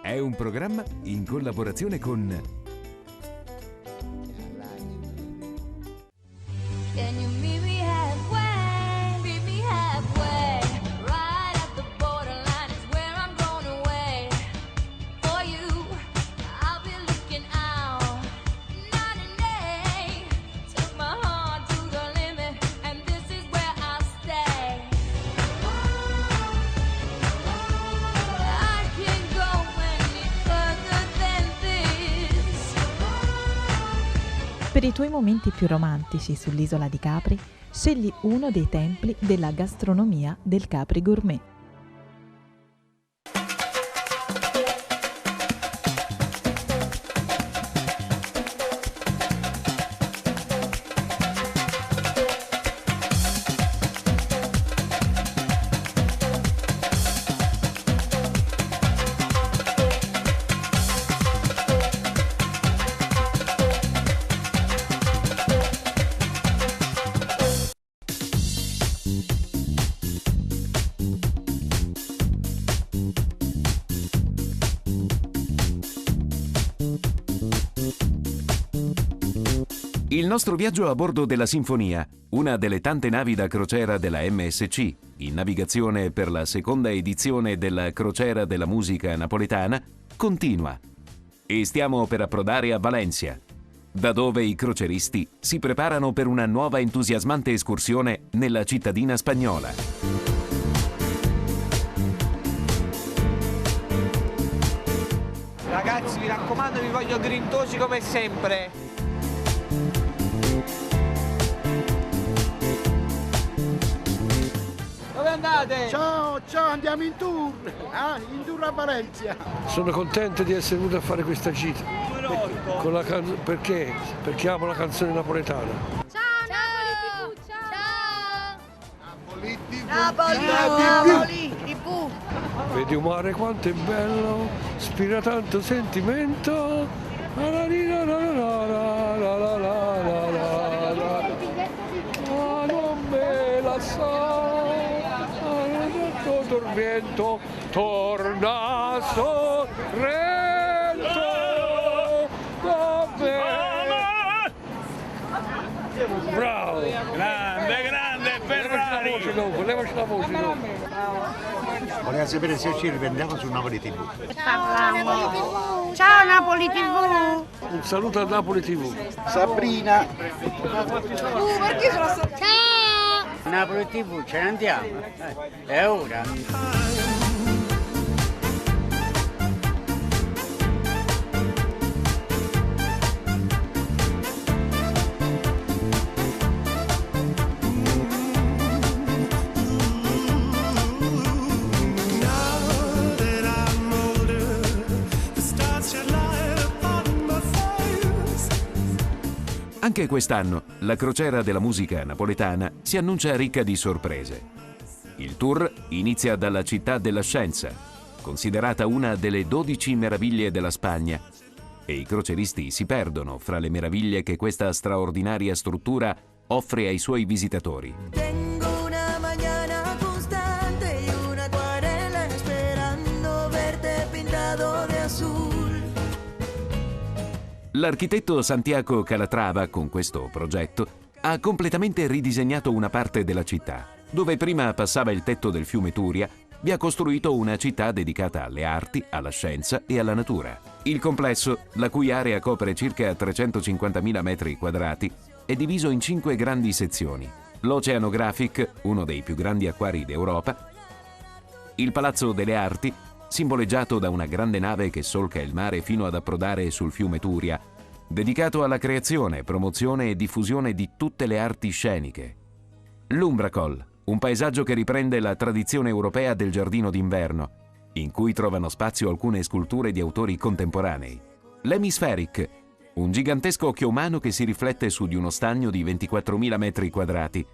È un programma in collaborazione con Can you meet me halfway? Meet me halfway. Right at the borderline is where I'm going away. For you, I'll be looking out. Night and day, took my heart to the limit, and this is where I'll stay. I can't go any further than this. Per i tuoi momenti più romantici sull'isola di Capri, scegli uno dei templi della gastronomia del Capri Gourmet. il nostro viaggio a bordo della Sinfonia, una delle tante navi da crociera della MSC, in navigazione per la seconda edizione della Crociera della Musica Napoletana, continua. E stiamo per approdare a Valencia, da dove i croceristi si preparano per una nuova entusiasmante escursione nella cittadina spagnola. Ragazzi, mi raccomando, vi voglio grintosi come sempre. Dove andate? Ciao, andiamo in tour! In tour a Valencia! Sono contento di essere venuto a fare questa gita. Con la perché? Perché amo la canzone napoletana. Ciao Napoli TV, ciao! Napoli TV! Vedi un mare quanto è bello, ispira tanto sentimento. Ma non me la so, tormento, torna Sorrento, bravo! Grande, Ferrari! Levaci la voce dopo. Volevo sapere se ci riprendiamo su Napoli TV. Ciao Napoli TV! Un saluto a Napoli TV. Sabrina! Ciao! Napoli TV, ce ne andiamo. È ora. Anche quest'anno la Crociera della Musica Napoletana si annuncia ricca di sorprese. Il tour inizia dalla città della scienza, considerata una delle 12 meraviglie della Spagna, e i croceristi si perdono fra le meraviglie che questa straordinaria struttura offre ai suoi visitatori. Tengo una mañana constante y una acuarela esperando verte pintado de azul. L'architetto Santiago Calatrava, con questo progetto, ha completamente ridisegnato una parte della città. Dove prima passava il tetto del fiume Turia, vi ha costruito una città dedicata alle arti, alla scienza e alla natura. Il complesso, la cui area copre circa 350.000 metri quadrati, è diviso in 5 grandi sezioni. L'Oceanographic, uno dei più grandi acquari d'Europa, il Palazzo delle Arti, simboleggiato da una grande nave che solca il mare fino ad approdare sul fiume Turia, dedicato alla creazione, promozione e diffusione di tutte le arti sceniche. L'Umbracol, un paesaggio che riprende la tradizione europea del giardino d'inverno, in cui trovano spazio alcune sculture di autori contemporanei. L'Hemispheric, un gigantesco occhio umano che si riflette su di uno stagno di 24.000 metri quadrati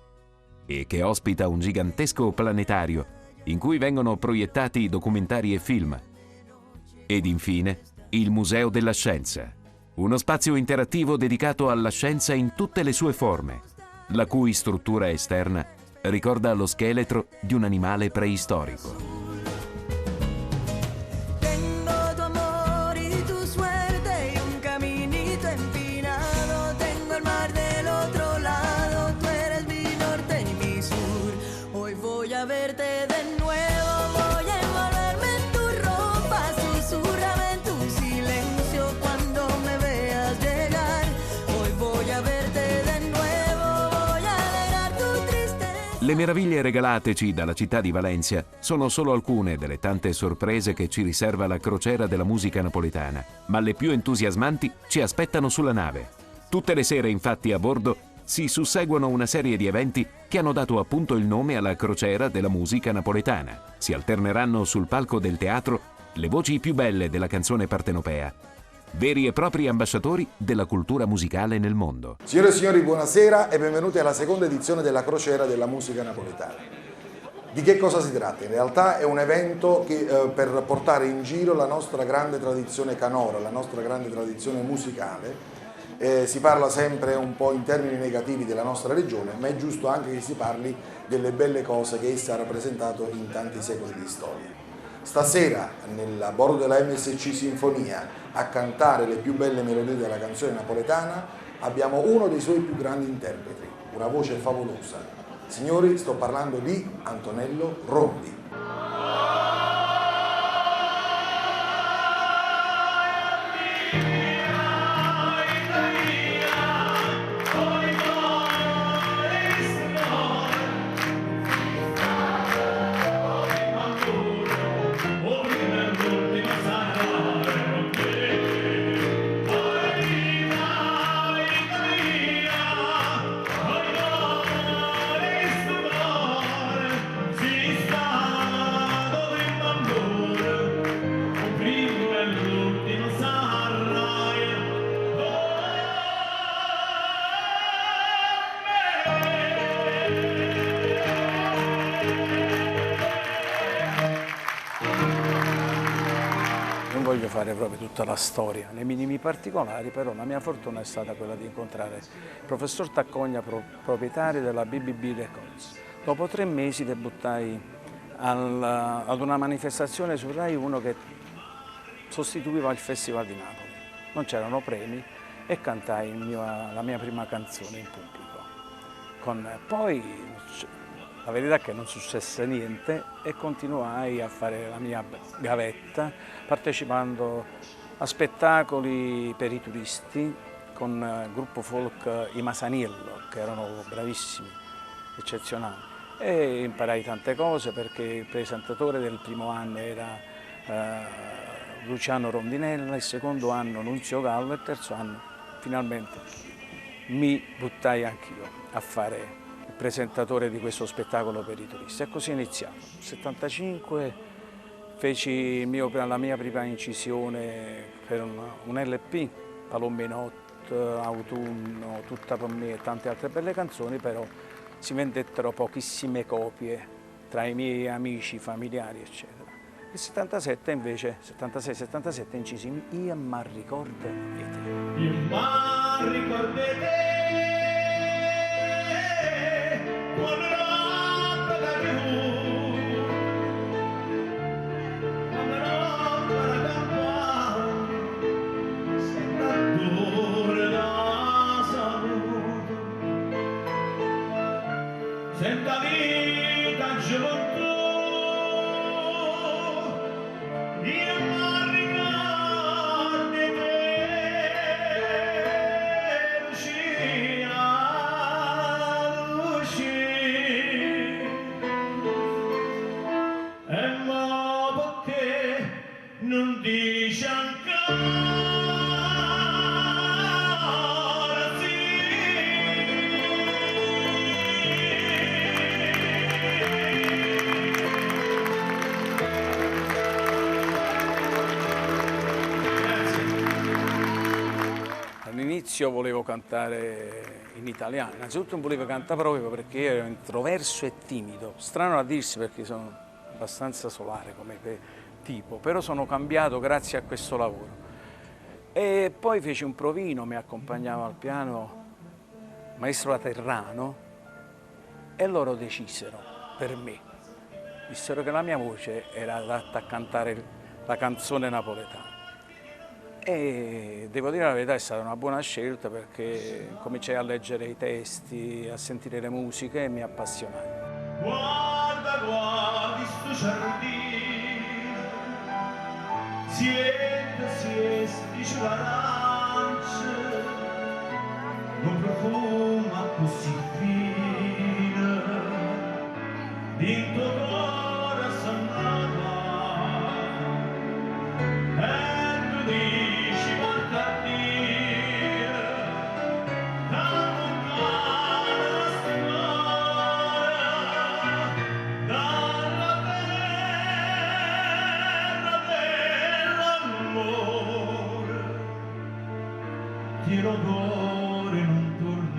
e che ospita un gigantesco planetario in cui vengono proiettati documentari e film. Ed infine, il Museo della Scienza, uno spazio interattivo dedicato alla scienza in tutte le sue forme, la cui struttura esterna ricorda lo scheletro di un animale preistorico. Tengo tu amor Le meraviglie regalateci dalla città di Valencia sono solo alcune delle tante sorprese che ci riserva la crociera della musica napoletana, ma le più entusiasmanti ci aspettano sulla nave. Tutte le sere, infatti, a bordo si susseguono una serie di eventi che hanno dato appunto il nome alla crociera della musica napoletana. Si alterneranno sul palco del teatro le voci più belle della canzone partenopea, veri e propri ambasciatori della cultura musicale nel mondo. Signore e signori, buonasera e benvenuti alla seconda edizione della crociera della musica napoletana. Di che cosa si tratta? In realtà è un evento per portare in giro la nostra grande tradizione canora, la nostra grande tradizione musicale. Si parla sempre un po' in termini negativi della nostra regione, ma è giusto anche che si parli delle belle cose che essa ha rappresentato in tanti secoli di storia. Stasera, a bordo della MSC Sinfonia, a cantare le più belle melodie della canzone napoletana, abbiamo uno dei suoi più grandi interpreti, una voce favolosa. Signori, sto parlando di Antonello Rondi. Non voglio fare proprio tutta la storia, nei minimi particolari, però la mia fortuna è stata quella di incontrare il professor Taccogna, proprietario della BBB Records. Dopo 3 mesi debuttai ad una manifestazione su Rai 1 che sostituiva il Festival di Napoli. Non c'erano premi e cantai la mia prima canzone in pubblico. Poi la verità è che non successe niente e continuai a fare la mia gavetta partecipando a spettacoli per i turisti con il gruppo folk I Masaniello, che erano bravissimi, eccezionali. E imparai tante cose perché il presentatore del primo anno era Luciano Rondinella, il secondo anno Nunzio Gallo e il terzo anno finalmente mi buttai anch'io a fare il presentatore di questo spettacolo per i turisti. E così è iniziato. Nel 1975 feci la mia prima incisione per un LP, Palomminot, Autunno, Tutta per me e tante altre belle canzoni, però si vendettero pochissime copie tra i miei amici, familiari, eccetera. Nel 77 invece, 76-77, incisi Io m'arricordo di te. Io m'arricordo di te. Senta vita gioventù, io m'arricordo di te, Lucia, Lucia, e ma perché non dici ancora? All'inizio volevo cantare in italiano, innanzitutto non volevo cantare proprio perché ero introverso e timido, strano a dirsi perché sono abbastanza solare come tipo, però sono cambiato grazie a questo lavoro. E poi feci un provino, mi accompagnava al piano maestro Laterrano e loro decisero per me, dissero che la mia voce era adatta a cantare la canzone napoletana. E devo dire la verità, è stata una buona scelta perché cominciai a leggere i testi, a sentire le musiche e mi appassionai. Guarda, guarda, sto giardino, siete, dice l'arancia, non profuma così fine, in tuo cuore assonnava e tu dici porta a Dio dalla montagna stimata dalla terra dell'amore tiro cuore non tornare.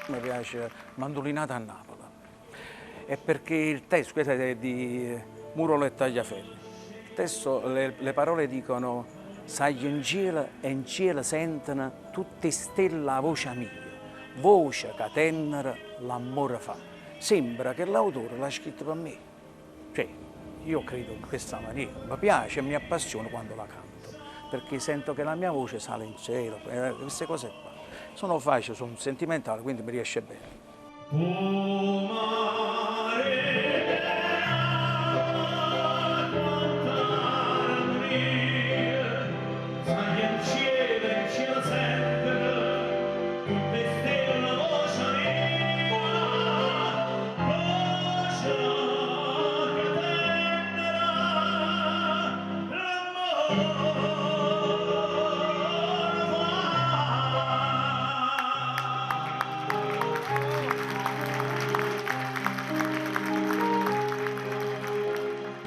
Mi piace Mandolinata a Napoli, è perché il testo, questo è di Murolo e Tagliaferri, il testo, le parole dicono «Sai in cielo sentono tutte stelle a voce mia, voce che tenera l'amore fa». Sembra che l'autore l'ha scritto per me, cioè io credo in questa maniera, mi piace e mi appassiona quando la canto, perché sento che la mia voce sale in cielo, queste cose qua. Sono facili, sono sentimentali, quindi mi riesce bene.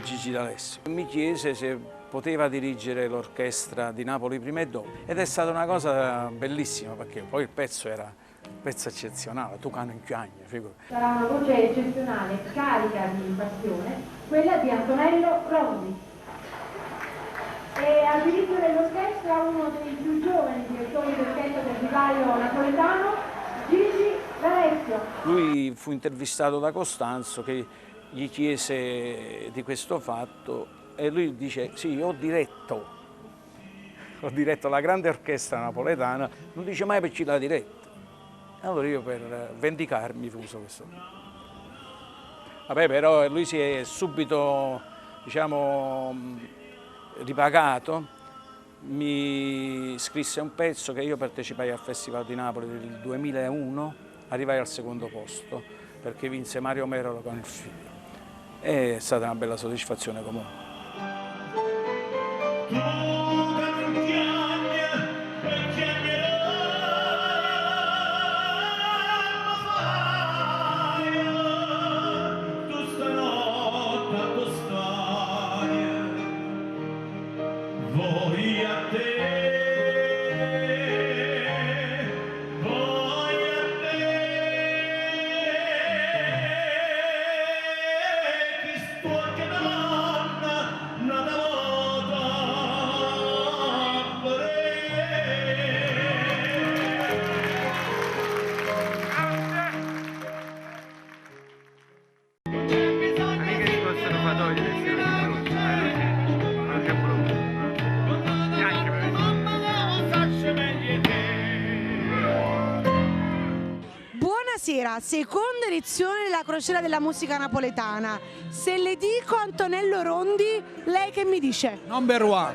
Gigi D'Alessio mi chiese se poteva dirigere l'orchestra di Napoli prima e dopo, ed è stata una cosa bellissima perché poi il pezzo era un pezzo eccezionale, Tu cani in chiagna, figurati. Sarà una voce eccezionale, carica di passione, quella di Antonello Rondi. E al diritto dell'orchestra uno dei più giovani direttori d'orchestra del vivaio napoletano, Gigi D'Alessio. Lui fu intervistato da Costanzo che gli chiese di questo fatto e lui dice sì, ho diretto la grande orchestra napoletana, non dice mai per chi l'ha diretta. Allora io per vendicarmi uso questo. Vabbè, però lui si è subito, diciamo, ripagato, mi scrisse un pezzo che io partecipai al Festival di Napoli del 2001, arrivai al secondo posto perché vinse Mario Merolo con il figlio. È stata una bella soddisfazione comunque. Buonasera, seconda edizione della Crociera della Musica Napoletana. Se le dico Antonello Rondi, lei che mi dice? Number one.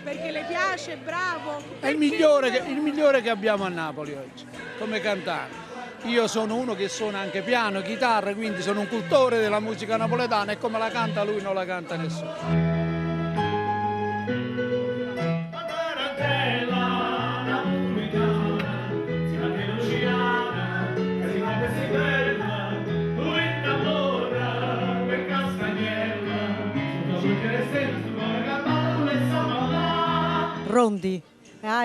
Perché le piace, bravo. È il migliore che abbiamo a Napoli oggi, come cantante. Io sono uno che suona anche piano, chitarra, quindi sono un cultore della musica napoletana e come la canta lui non la canta nessuno. Rondi,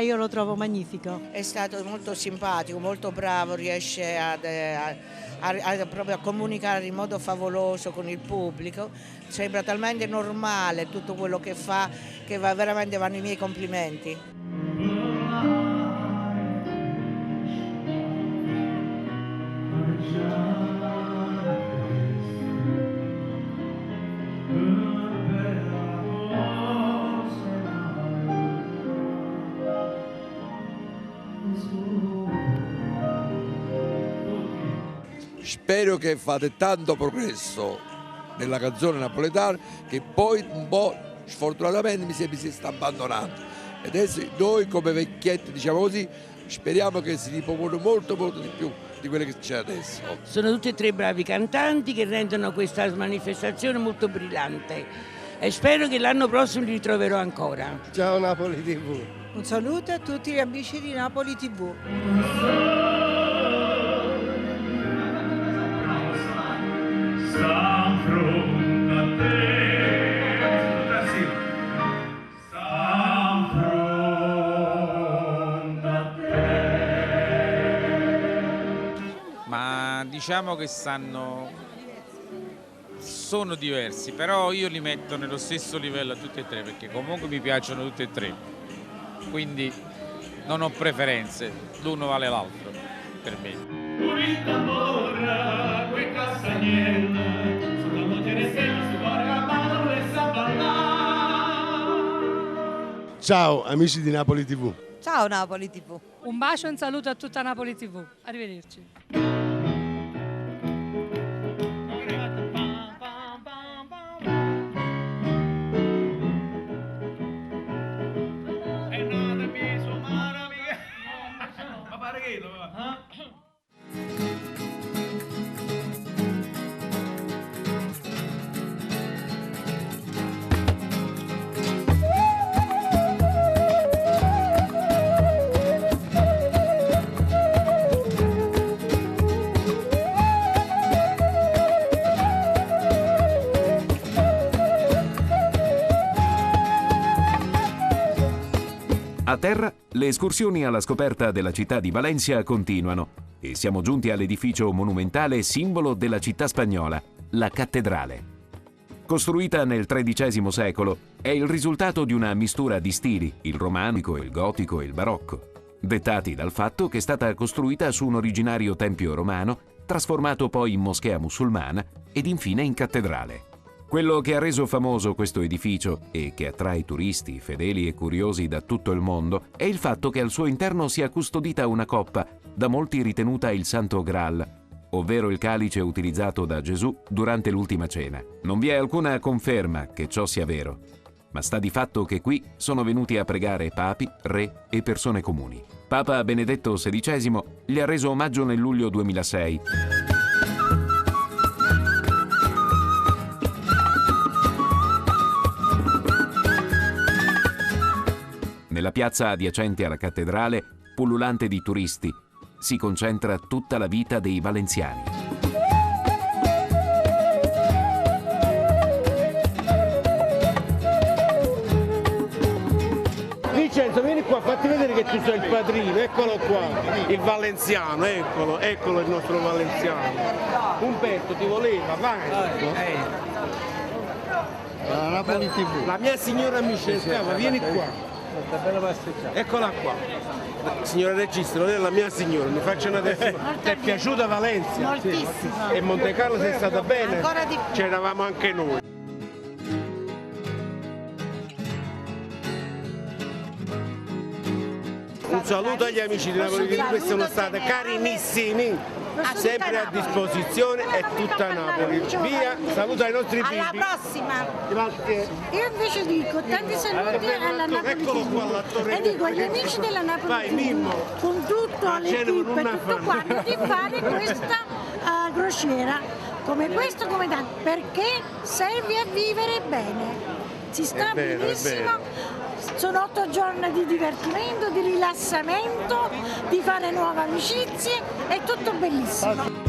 io lo trovo magnifico. È stato molto simpatico, molto bravo, riesce proprio a comunicare in modo favoloso con il pubblico, sembra talmente normale tutto quello che fa che veramente vanno i miei complimenti. spero che fate tanto progresso nella canzone napoletana che poi un po' sfortunatamente mi si sta abbandonando. E adesso noi come vecchietti, diciamo così, speriamo che si ripropone molto di più di quelle che c'è adesso. Sono tutti e tre bravi cantanti che rendono questa manifestazione molto brillante e spero che l'anno prossimo li ritroverò ancora. Ciao Napoli TV. Un saluto a tutti gli amici di Napoli TV. Ma diciamo che sono diversi, però io li metto nello stesso livello a tutti e tre perché comunque mi piacciono tutti e tre, quindi non ho preferenze, l'uno vale l'altro per me. Ciao amici di Napoli TV. Ciao Napoli TV. Un bacio e un saluto a tutta Napoli TV. Arrivederci. A terra, le escursioni alla scoperta della città di Valencia continuano e siamo giunti all'edificio monumentale simbolo della città spagnola, la cattedrale. Costruita nel XIII secolo, è il risultato di una mistura di stili, il romanico, il gotico e il barocco, dettati dal fatto che è stata costruita su un originario tempio romano, trasformato poi in moschea musulmana ed infine in cattedrale. Quello che ha reso famoso questo edificio e che attrae turisti, fedeli e curiosi da tutto il mondo è il fatto che al suo interno sia custodita una coppa, da molti ritenuta il Santo Graal, ovvero il calice utilizzato da Gesù durante l'ultima cena. Non vi è alcuna conferma che ciò sia vero, ma sta di fatto che qui sono venuti a pregare papi, re e persone comuni. Papa Benedetto XVI gli ha reso omaggio nel luglio 2006. Nella piazza adiacente alla cattedrale, pullulante di turisti, si concentra tutta la vita dei valenziani. Vincenzo, vieni qua, fatti vedere che tu sei il padrino, eccolo qua, il valenziano, eccolo il nostro valenziano. Umberto ti voleva, vai. Napoli TV. La mia signora mi cercava, vieni qua. Eccola qua. Signora regista, non è la mia signora, mi faccia una testimone. Ti è piaciuta Valencia? Moltissimo. E Monte Carlo sei stata bene? Ancora di più. C'eravamo anche noi. Un saluto agli amici di Napoli TV che sono stati carinissimi, sempre a disposizione e tutta Napoli. Via, saluto ai nostri figli. Alla prossima. Grazie. Io invece dico tanti saluti alla Napoli Eccolo qua l'attore. e dico agli amici della Napoli Vai, TV, Mimmo. con tutto l'equipe e tutto quanto, di fare questa crociera come questo, come tanto, perché serve a vivere bene. Si sta È vero, benissimo. Sono 8 giorni di divertimento, di rilassamento, di fare nuove amicizie, è tutto bellissimo.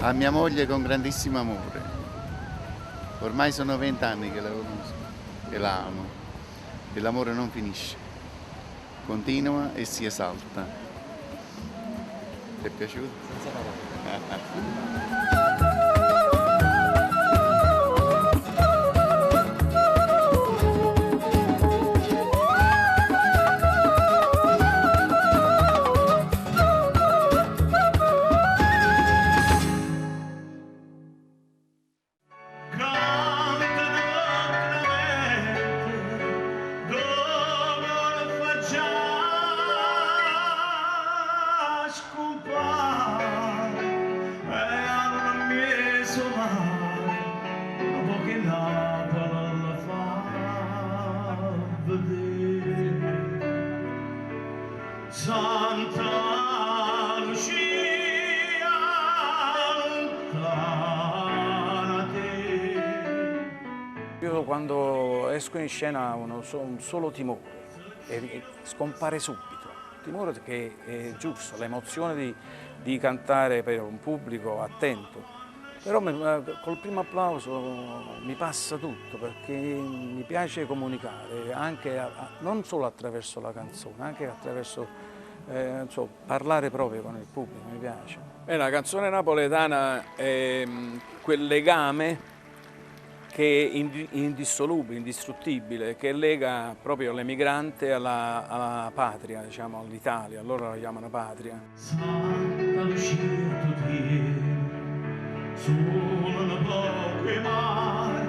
A mia moglie con grandissimo amore. Ormai sono 20 anni che la conosco e la amo. E l'amore non finisce, continua e si esalta. Ti è piaciuto? Santa Lucia, lontana te. Io quando esco in scena ho un solo timore e scompare subito. Il timore che è giusto, l'emozione di cantare per un pubblico attento. Però col primo applauso mi passa tutto perché mi piace comunicare, anche non solo attraverso la canzone, anche attraverso parlare proprio con il pubblico, mi piace. La canzone napoletana è quel legame che è indissolubile, indistruttibile, che lega proprio l'emigrante alla patria, diciamo all'Italia, loro la chiamano patria. Santa Lucia tu tieni, solo poche mare,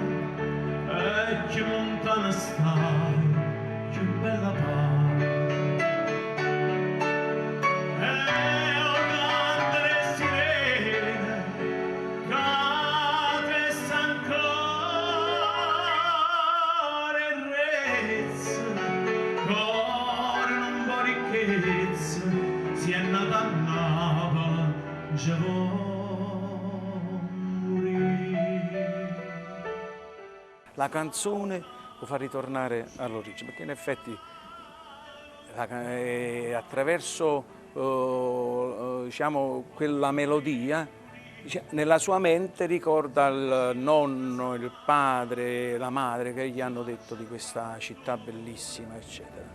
e che lontana stai, che bella pare. E o grande sirene, cade s'ancora e rezza, core non può ricchezza, si è nata a Napoli, già La canzone lo fa ritornare all'origine, perché in effetti attraverso diciamo, quella melodia nella sua mente ricorda il nonno, il padre, la madre che gli hanno detto di questa città bellissima, eccetera.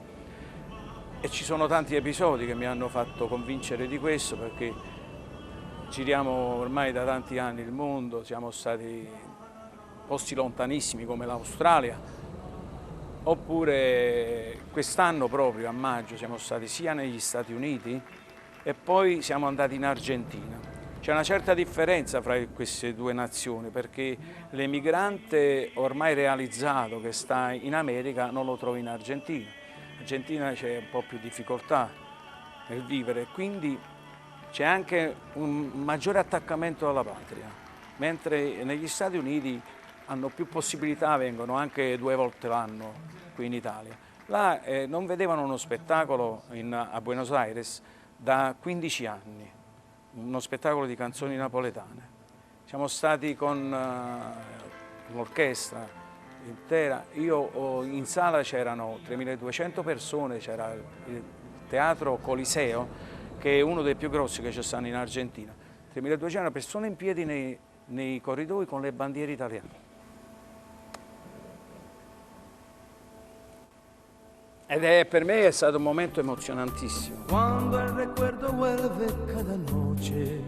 E ci sono tanti episodi che mi hanno fatto convincere di questo, perché giriamo ormai da tanti anni il mondo, siamo stati posti lontanissimi come l'Australia, oppure quest'anno proprio a maggio siamo stati sia negli Stati Uniti e poi siamo andati in Argentina. C'è una certa differenza fra queste due nazioni perché l'emigrante ormai realizzato che sta in America non lo trovi in Argentina. In Argentina c'è un po' più difficoltà nel vivere, quindi c'è anche un maggiore attaccamento alla patria, mentre negli Stati Uniti hanno più possibilità, vengono anche 2 volte l'anno qui in Italia. Là non vedevano uno spettacolo a Buenos Aires da 15 anni, uno spettacolo di canzoni napoletane. Siamo stati con l'orchestra intera, in sala c'erano 3.200 persone, c'era il Teatro Coliseo, che è uno dei più grossi che ci stanno in Argentina. 3.200 persone in piedi nei corridoi con le bandiere italiane. Ed per me è stato un momento emozionantissimo. Cuando el recuerdo vuelve cada noche,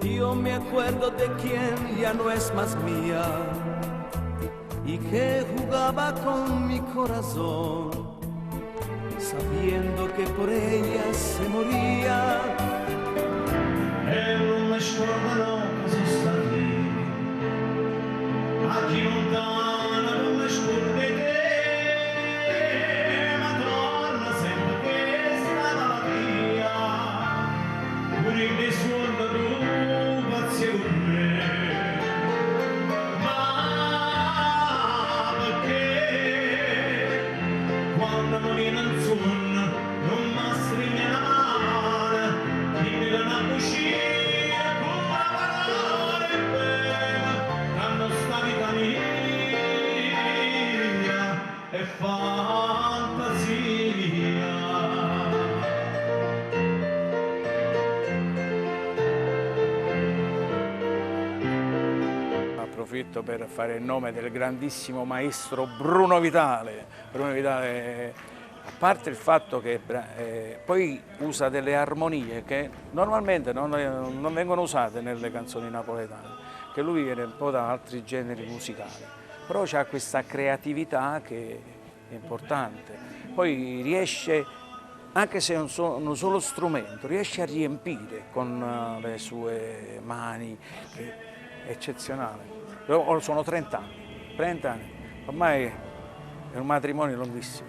yo me acuerdo de quien ya no es más mía y que jugaba con mi corazón, sabiendo que por ella se moría. E non mi scorderò cosa sta lì, aquí lontana non mi scordi te. Approfitto per fare il nome del grandissimo maestro Bruno Vitale. Bruno Vitale, a parte il fatto che poi usa delle armonie che normalmente non vengono usate nelle canzoni napoletane, che lui viene un po' da altri generi musicali, però ha questa creatività che è importante. Poi riesce, anche se è un solo strumento, riesce a riempire con le sue mani, che è eccezionale. Sono 30 anni, ormai è un matrimonio lunghissimo.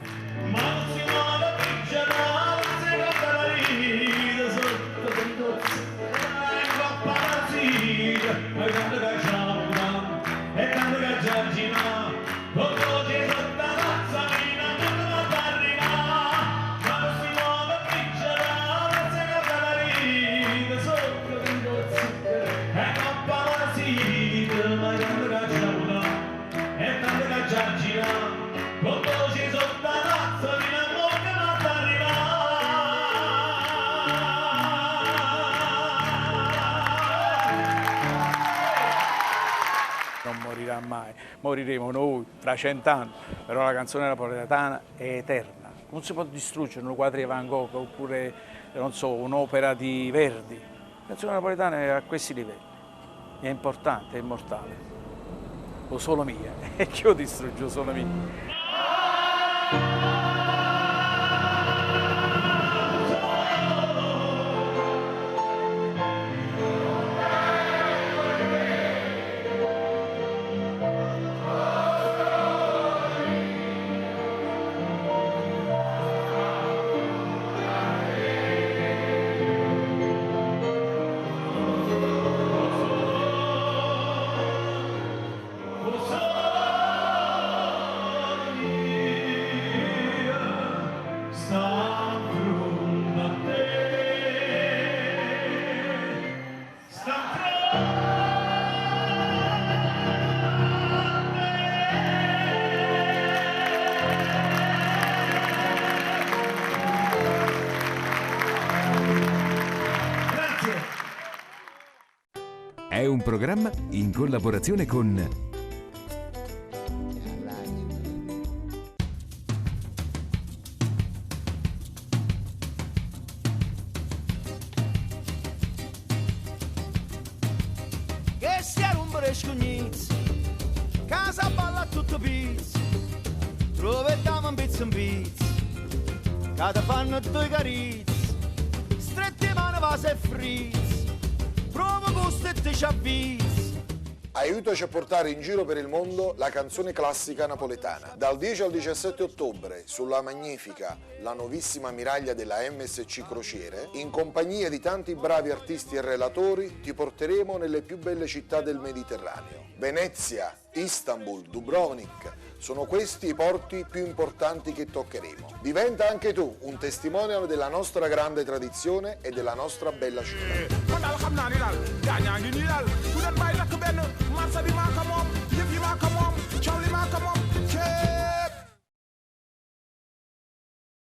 Giorgina, con voci sotto razzo di una bocca non Non morirà mai, moriremo noi fra 100 anni, però la canzone napoletana è eterna. Non si può distruggere un quadro di Van Gogh oppure, non so, un'opera di Verdi. La canzone napoletana è a questi livelli, è importante, è immortale. O solo mia, e che io distruggo solo mia. È un programma in collaborazione con Che sia l'ombra scognizzi, casa balla tutto pizzi, troviamo un pizzo in pizzo, che fanno due carizi, stretti mano vase e frizzi, provo gusto e ti ci avvizzi. Aiutaci a portare in giro per il mondo la canzone classica napoletana. Dal 10 al 17 ottobre sulla Magnifica, la nuovissima ammiraglia della MSC Crociere, in compagnia di tanti bravi artisti e relatori ti porteremo nelle più belle città del Mediterraneo. Venezia, Istanbul, Dubrovnik, sono questi i porti più importanti che toccheremo. Diventa anche tu un testimonial della nostra grande tradizione e della nostra bella città. Marsa bi maa ko moom, yëf yi maa ko moom, coow li maa ko moom.